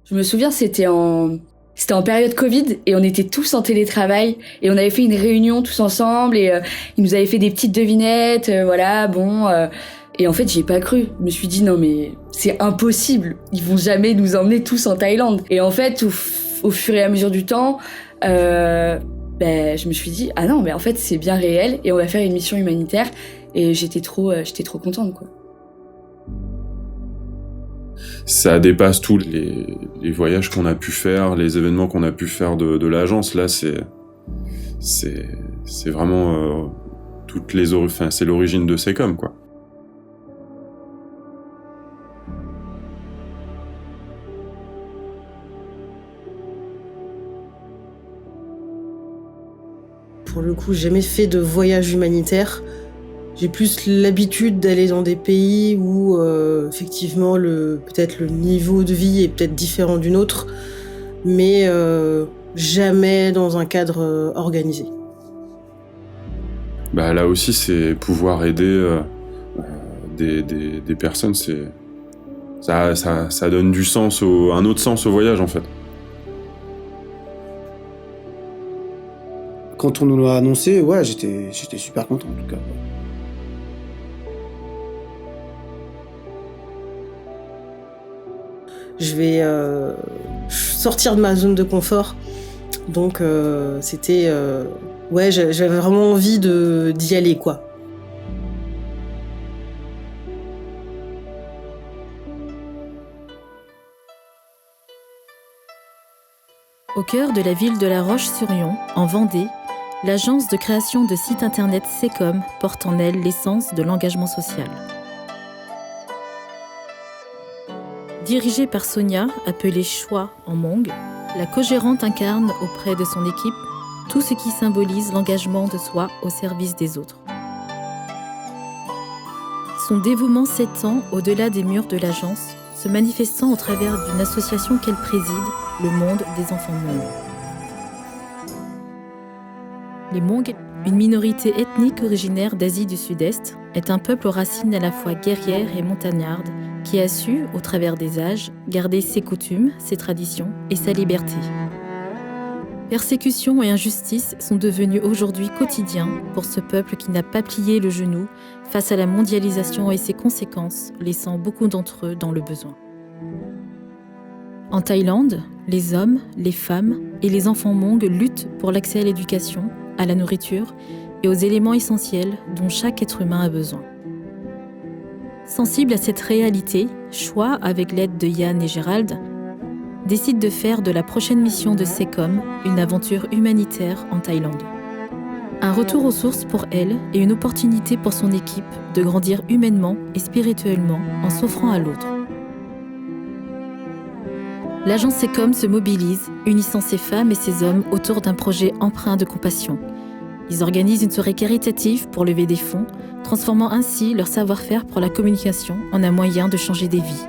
Je me souviens, c'était en période Covid et on était tous en télétravail et on avait fait une réunion tous ensemble et ils nous avaient fait des petites devinettes, voilà, bon. Et en fait, j'y ai pas cru. Je me suis dit non mais c'est impossible. Ils vont jamais nous emmener tous en Thaïlande. Et en fait, au fur et à mesure du temps, je me suis dit ah non mais en fait c'est bien réel et on va faire une mission humanitaire. Et j'étais trop contente quoi. Ça dépasse tous les voyages qu'on a pu faire, les événements qu'on a pu faire de l'agence. Là, c'est vraiment c'est l'origine de Secom, quoi. Pour le coup, j'ai jamais fait de voyage humanitaire. J'ai plus l'habitude d'aller dans des pays où effectivement peut-être le niveau de vie est peut-être différent d'une autre, mais jamais dans un cadre organisé. Là aussi, c'est pouvoir aider des personnes, ça donne du sens, un autre sens au voyage en fait. Quand on nous l'a annoncé, ouais, j'étais super content en tout cas. Je vais sortir de ma zone de confort, donc c'était j'avais vraiment envie d'y aller quoi. Au cœur de la ville de La Roche-sur-Yon, en Vendée, l'agence de création de sites internet Secom porte en elle l'essence de l'engagement social. Dirigée par Sonia, appelée Choix en Hmong, la co-gérante incarne auprès de son équipe tout ce qui symbolise l'engagement de soi au service des autres. Son dévouement s'étend au-delà des murs de l'agence, se manifestant au travers d'une association qu'elle préside, le Monde des enfants Hmong. Les Hmong, une minorité ethnique originaire d'Asie du Sud-Est, est un peuple aux racines à la fois guerrières et montagnardes qui a su, au travers des âges, garder ses coutumes, ses traditions et sa liberté. Persécutions et injustices sont devenues aujourd'hui quotidiens pour ce peuple qui n'a pas plié le genou face à la mondialisation et ses conséquences, laissant beaucoup d'entre eux dans le besoin. En Thaïlande, les hommes, les femmes et les enfants Hmong luttent pour l'accès à l'éducation, à la nourriture et aux éléments essentiels dont chaque être humain a besoin. Sensible à cette réalité, Choix, avec l'aide de Yann et Gérald, décide de faire de la prochaine mission de Secom une aventure humanitaire en Thaïlande. Un retour aux sources pour elle et une opportunité pour son équipe de grandir humainement et spirituellement en s'offrant à l'autre. L'agence Secom se mobilise, unissant ses femmes et ses hommes autour d'un projet empreint de compassion. Ils organisent une soirée caritative pour lever des fonds, transformant ainsi leur savoir-faire pour la communication en un moyen de changer des vies.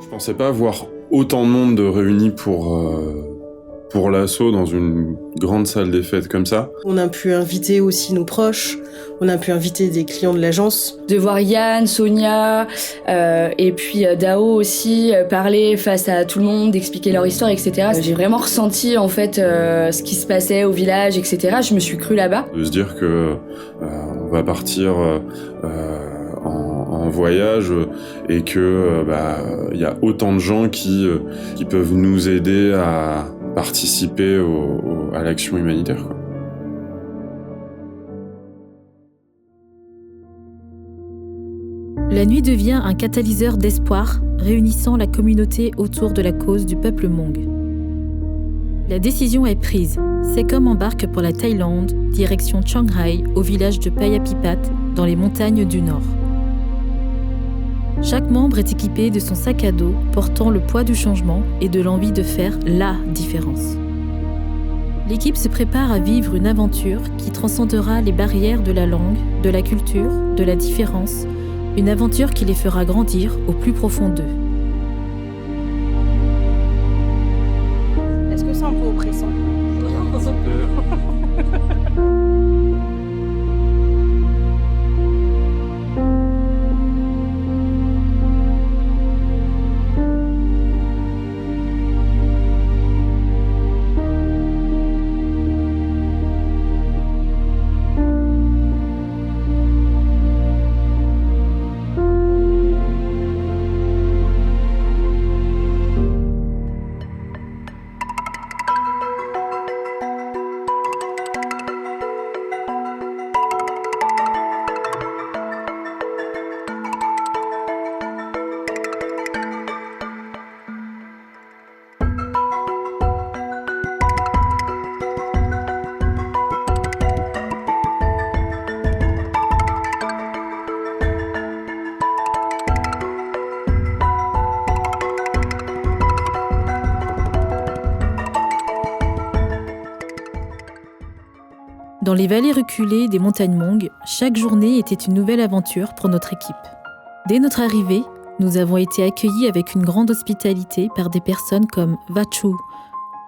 Je pensais pas voir autant de monde réuni pour l'assaut dans une grande salle des fêtes comme ça. On a pu inviter aussi nos proches, on a pu inviter des clients de l'agence. De voir Yann, Sonia et puis Dao aussi parler face à tout le monde, d'expliquer leur histoire, etc. J'ai vraiment ressenti en fait ce qui se passait au village, etc. Je me suis crue là-bas. De se dire que on va partir en voyage et que y a autant de gens qui peuvent nous aider à participer à l'action humanitaire, quoi. La nuit devient un catalyseur d'espoir, réunissant la communauté autour de la cause du peuple Hmong. La décision est prise. Secom embarque pour la Thaïlande, direction Chiang Rai, au village de Payapipat, dans les montagnes du Nord. Chaque membre est équipé de son sac à dos, portant le poids du changement et de l'envie de faire la différence. L'équipe se prépare à vivre une aventure qui transcendera les barrières de la langue, de la culture, de la différence, une aventure qui les fera grandir au plus profond d'eux. Est-ce que c'est un peu oppressant ? Dans les vallées reculées des montagnes Hmong, chaque journée était une nouvelle aventure pour notre équipe. Dès notre arrivée, nous avons été accueillis avec une grande hospitalité par des personnes comme Vachu,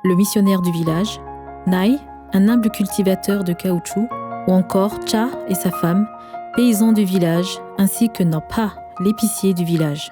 le missionnaire du village, Nai, un humble cultivateur de caoutchouc, ou encore Cha et sa femme, paysans du village, ainsi que Nopa, l'épicier du village.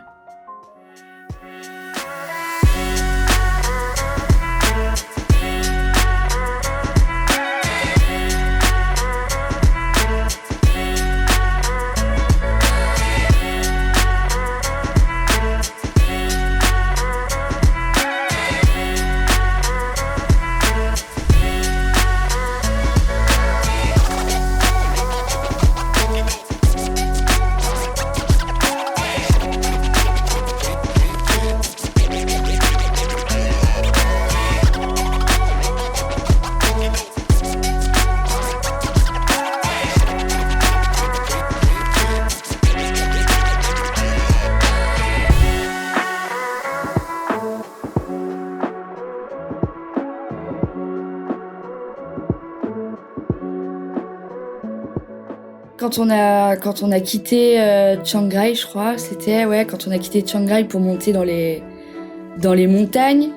Quand on a quitté Chiang Rai, je crois, c'était quand on a quitté Chiang Rai pour monter dans les montagnes,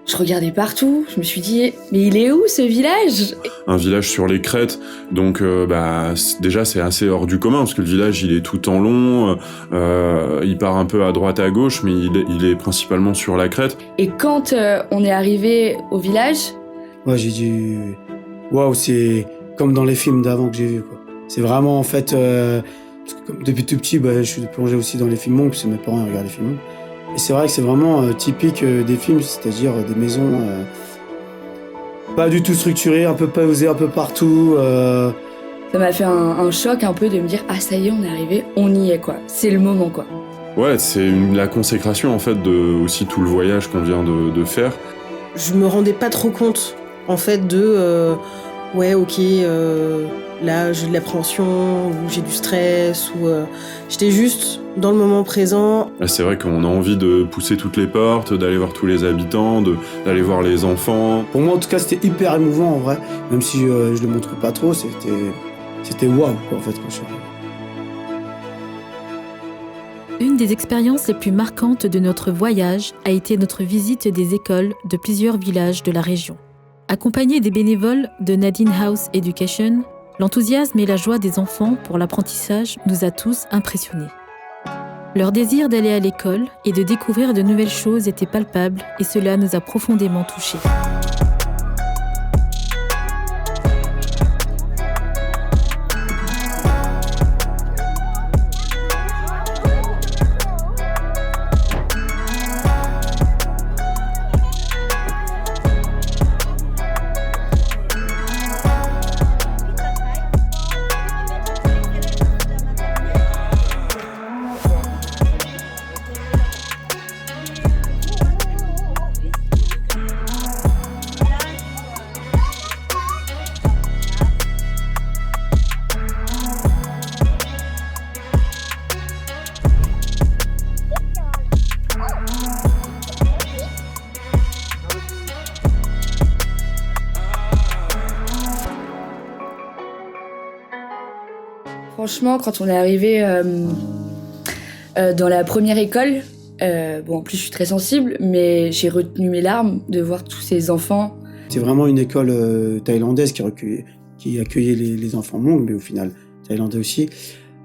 je regardais partout, je me suis dit mais il est où ce village ? Un village sur les crêtes, donc déjà c'est assez hors du commun parce que le village il est tout en long, il part un peu à droite à gauche mais il est principalement sur la crête. Et quand on est arrivé au village, Ouais, j'ai dit waouh, c'est comme dans les films d'avant que j'ai vus, quoi. C'est vraiment en fait parce que comme depuis tout petit, je suis plongé aussi dans les films Hmong parce que mes parents ils regardent les films Hmong. Et c'est vrai que c'est vraiment typique des films, c'est-à-dire des maisons pas du tout structurées, un peu posées un peu partout. ça m'a fait un choc un peu de me dire ah ça y est on est arrivé, on y est quoi, c'est le moment quoi. Ouais, c'est la consécration en fait de aussi tout le voyage qu'on vient de faire. Je me rendais pas trop compte, en fait, de là j'ai de l'appréhension, ou j'ai du stress, ou j'étais juste dans le moment présent. Là, c'est vrai qu'on a envie de pousser toutes les portes, d'aller voir tous les habitants, d'aller voir les enfants. Pour moi en tout cas c'était hyper émouvant en vrai, même si je le montre pas trop, c'était waouh quoi en fait quand je suis arrivé. Une des expériences les plus marquantes de notre voyage a été notre visite des écoles de plusieurs villages de la région. Accompagnés des bénévoles de Nadine House Education, l'enthousiasme et la joie des enfants pour l'apprentissage nous a tous impressionnés. Leur désir d'aller à l'école et de découvrir de nouvelles choses était palpable et cela nous a profondément touchés. Franchement, quand on est arrivé dans la première école, en plus je suis très sensible, mais j'ai retenu mes larmes de voir tous ces enfants. C'est vraiment une école thaïlandaise qui accueillait les enfants Hmong, mais au final thaïlandais aussi.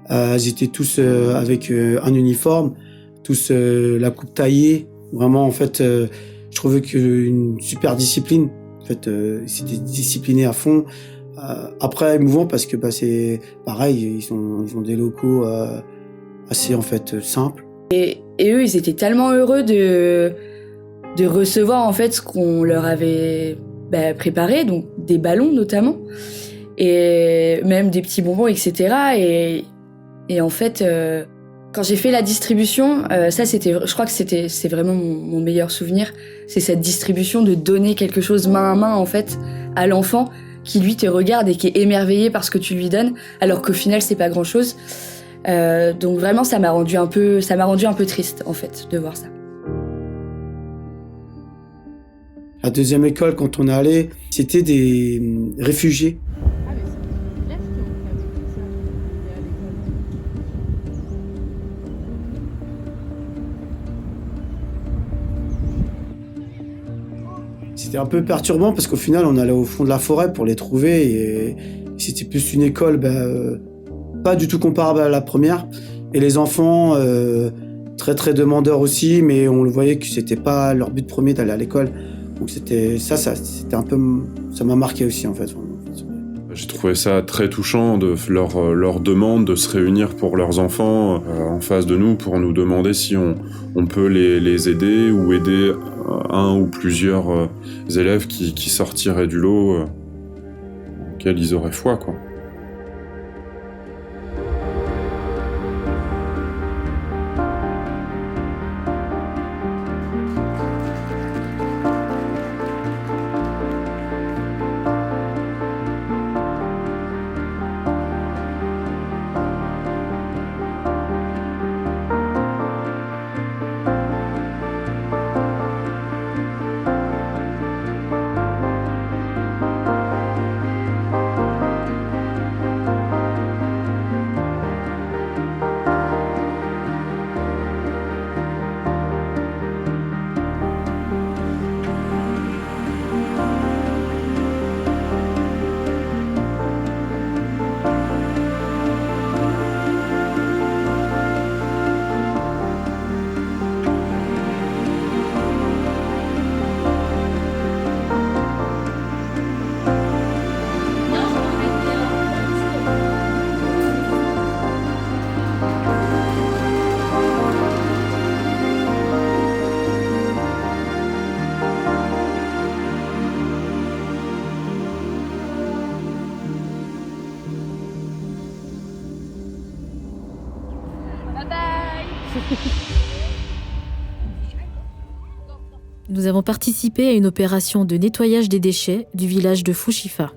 Ils étaient tous avec un uniforme, tous la coupe taillée. Vraiment, en fait, je trouvais qu'une super discipline. En fait, ils étaient disciplinés à fond. Après, émouvant parce que c'est pareil, ils ont des locaux assez en fait simples. Et eux, ils étaient tellement heureux de recevoir en fait ce qu'on leur avait préparé, donc des ballons notamment, et même des petits bonbons, etc. Et en fait, quand j'ai fait la distribution, je crois que c'est vraiment mon meilleur souvenir, c'est cette distribution de donner quelque chose main à main en fait à l'enfant qui lui te regarde et qui est émerveillé par ce que tu lui donnes, alors qu'au final c'est pas grand chose. Donc vraiment ça m'a rendu un peu triste en fait de voir ça. La deuxième école, quand on est allé, c'était des réfugiés C'était un peu perturbant parce qu'au final, on allait au fond de la forêt pour les trouver et c'était plus une école pas du tout comparable à la première. Et les enfants, très très demandeurs aussi, mais on le voyait que c'était pas leur but premier d'aller à l'école. Donc c'était un peu, ça m'a marqué aussi en fait. J'ai trouvé ça très touchant de leur demande de se réunir pour leurs enfants en face de nous pour nous demander si on peut les aider ou aider un ou plusieurs élèves qui sortiraient du lot auquel ils auraient foi, quoi. Nous avons participé à une opération de nettoyage des déchets du village de Fushifa.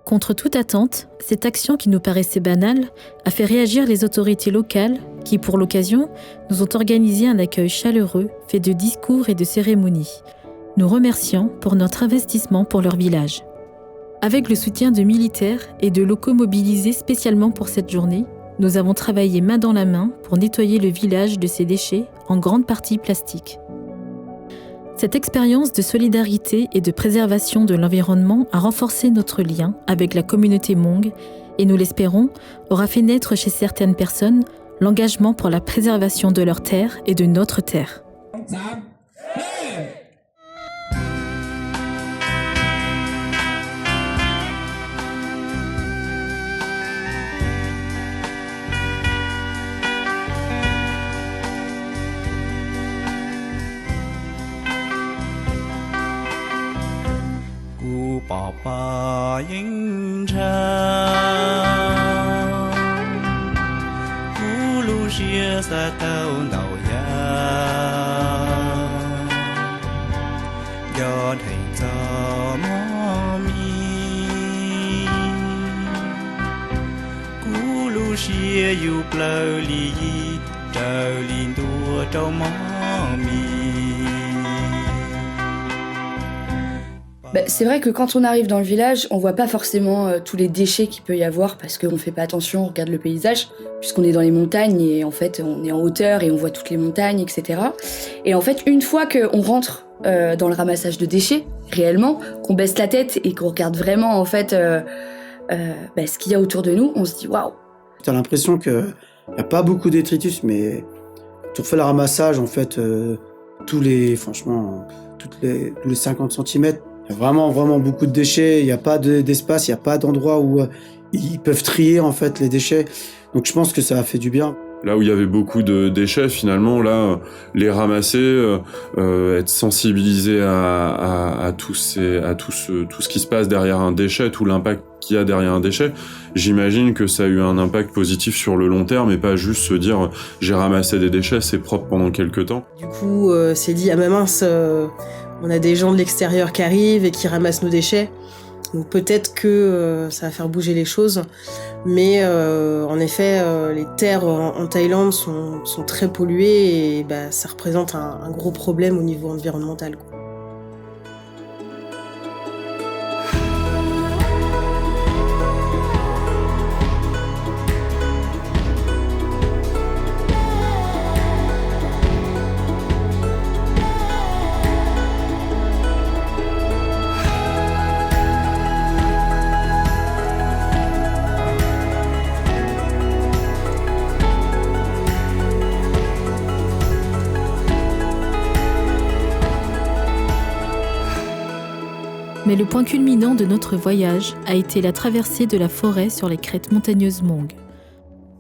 Contre toute attente, cette action qui nous paraissait banale a fait réagir les autorités locales qui, pour l'occasion, nous ont organisé un accueil chaleureux fait de discours et de cérémonies, nous remerciant pour notre investissement pour leur village. Avec le soutien de militaires et de locaux mobilisés spécialement pour cette journée, nous avons travaillé main dans la main pour nettoyer le village de ses déchets, en grande partie plastiques. Cette expérience de solidarité et de préservation de l'environnement a renforcé notre lien avec la communauté Hmong et, nous l'espérons, aura fait naître chez certaines personnes l'engagement pour la préservation de leur terre et de notre terre. Papa Ying Cha Hulu Shia Sa Tao Nao Ya Do Thầy Cho Mo Mi Hulu Shia Yu Plau Li Yi Trao Lin Tua Trao Mo Mi. C'est vrai que quand on arrive dans le village, on voit pas forcément tous les déchets qu'il peut y avoir parce qu'on fait pas attention, on regarde le paysage, puisqu'on est dans les montagnes et en fait on est en hauteur et on voit toutes les montagnes, etc. Et en fait, une fois qu'on rentre dans le ramassage de déchets, réellement, qu'on baisse la tête et qu'on regarde vraiment en fait ce qu'il y a autour de nous, on se dit waouh. T'as l'impression qu'il n'y a pas beaucoup de détritus, mais tu refais le ramassage en fait tous les 50 cm. Il y a vraiment beaucoup de déchets, il n'y a pas d'espace, il n'y a pas d'endroit où ils peuvent trier en fait les déchets. Donc je pense que ça a fait du bien. Là où il y avait beaucoup de déchets, finalement, là, les ramasser, être sensibilisé à tout ce qui se passe derrière un déchet, tout l'impact qu'il y a derrière un déchet, j'imagine que ça a eu un impact positif sur le long terme et pas juste se dire j'ai ramassé des déchets, c'est propre pendant quelques temps. Du coup, c'est dit, ah ma mince, on a des gens de l'extérieur qui arrivent et qui ramassent nos déchets. Donc peut-être que ça va faire bouger les choses. Mais en effet, les terres en Thaïlande sont très polluées et ça représente un gros problème au niveau environnemental, quoi. Mais le point culminant de notre voyage a été la traversée de la forêt sur les crêtes montagneuses Hmong.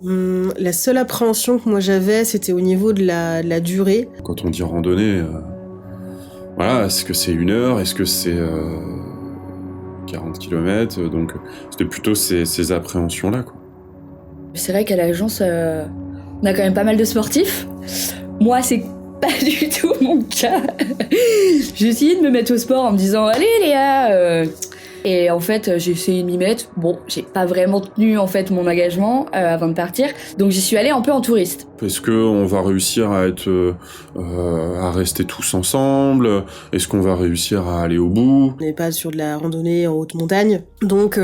La seule appréhension que moi j'avais, c'était au niveau de la durée. Quand on dit randonnée, voilà, est-ce que c'est 1 heure, est-ce que c'est 40 km, donc c'était plutôt ces appréhensions-là, quoi. C'est vrai qu'à l'agence, on a quand même pas mal de sportifs. Moi, c'est pas du tout mon cas. J'ai essayé de me mettre au sport en me disant « Allez Léa !» Et en fait, j'ai essayé de m'y mettre. Bon, j'ai pas vraiment tenu en fait mon engagement avant de partir. Donc j'y suis allée un peu en touriste. Est-ce qu'on va réussir à rester tous ensemble? Est-ce qu'on va réussir à aller au bout? On n'est pas sur de la randonnée en haute montagne. Donc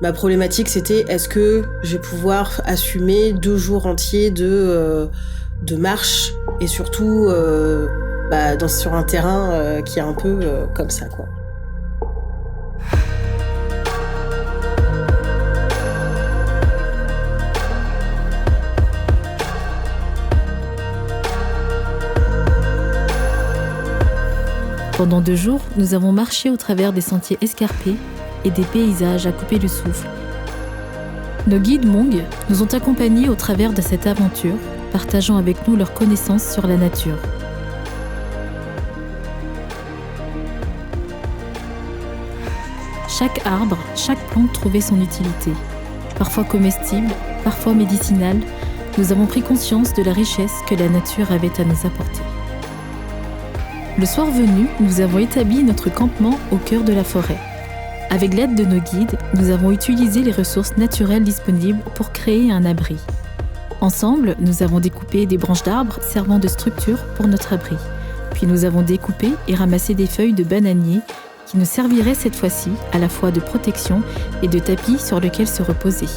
ma problématique, c'était est-ce que je vais pouvoir assumer 2 jours entiers de marche et surtout sur un terrain qui est un peu comme ça, quoi. Pendant 2 jours, nous avons marché au travers des sentiers escarpés et des paysages à couper le souffle. Nos guides Hmong nous ont accompagnés au travers de cette aventure, partageant avec nous leurs connaissances sur la nature. Chaque arbre, chaque plante trouvait son utilité. Parfois comestible, parfois médicinale, nous avons pris conscience de la richesse que la nature avait à nous apporter. Le soir venu, nous avons établi notre campement au cœur de la forêt. Avec l'aide de nos guides, nous avons utilisé les ressources naturelles disponibles pour créer un abri. Ensemble, nous avons découpé des branches d'arbres servant de structure pour notre abri. Puis nous avons découpé et ramassé des feuilles de bananier qui nous serviraient cette fois-ci à la fois de protection et de tapis sur lequel se reposer.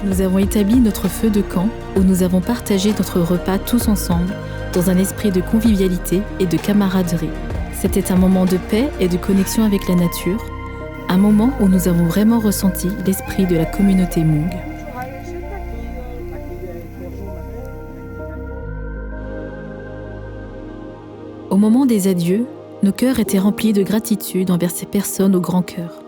Nous avons établi notre feu de camp où nous avons partagé notre repas tous ensemble dans un esprit de convivialité et de camaraderie. C'était un moment de paix et de connexion avec la nature, un moment où nous avons vraiment ressenti l'esprit de la communauté Hmong. Au moment des adieux, nos cœurs étaient remplis de gratitude envers ces personnes au grand cœur.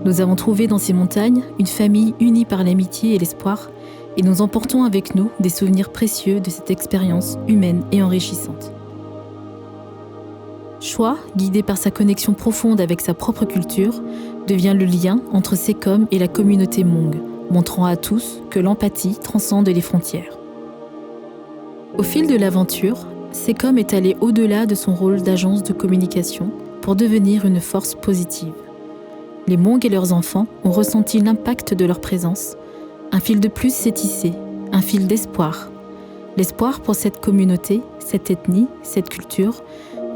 Nous avons trouvé dans ces montagnes une famille unie par l'amitié et l'espoir, et nous emportons avec nous des souvenirs précieux de cette expérience humaine et enrichissante. Choi, guidé par sa connexion profonde avec sa propre culture, devient le lien entre Sekom et la communauté Hmong, montrant à tous que l'empathie transcende les frontières. Au fil de l'aventure, Sekom est allé au-delà de son rôle d'agence de communication pour devenir une force positive. Les Hmong et leurs enfants ont ressenti l'impact de leur présence. Un fil de plus s'est tissé, un fil d'espoir. L'espoir pour cette communauté, cette ethnie, cette culture,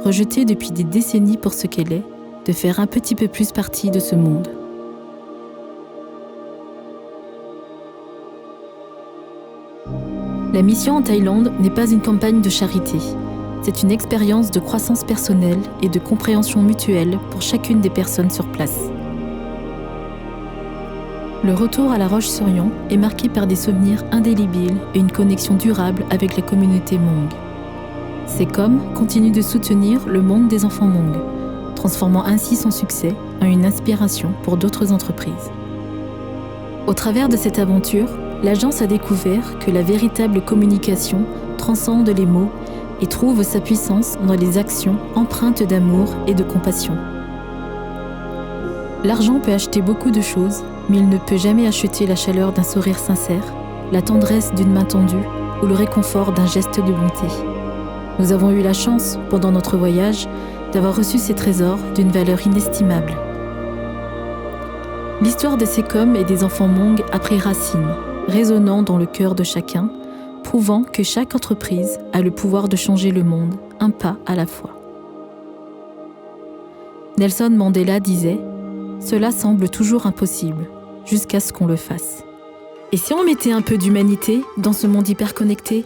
rejetée depuis des décennies pour ce qu'elle est, de faire un petit peu plus partie de ce monde. La mission en Thaïlande n'est pas une campagne de charité. C'est une expérience de croissance personnelle et de compréhension mutuelle pour chacune des personnes sur place. Le retour à La Roche-sur-Yon est marqué par des souvenirs indélébiles et une connexion durable avec la communauté Hmong. Sekom continue de soutenir le monde des enfants Hmong, transformant ainsi son succès en une inspiration pour d'autres entreprises. Au travers de cette aventure, l'agence a découvert que la véritable communication transcende les mots et trouve sa puissance dans les actions empreintes d'amour et de compassion. L'argent peut acheter beaucoup de choses, mais il ne peut jamais acheter la chaleur d'un sourire sincère, la tendresse d'une main tendue ou le réconfort d'un geste de bonté. Nous avons eu la chance, pendant notre voyage, d'avoir reçu ces trésors d'une valeur inestimable. L'histoire de Sekom et des enfants Hmong a pris racine, résonnant dans le cœur de chacun, prouvant que chaque entreprise a le pouvoir de changer le monde, un pas à la fois. Nelson Mandela disait « Cela semble toujours impossible, jusqu'à ce qu'on le fasse. » Et si on mettait un peu d'humanité dans ce monde hyper connecté ?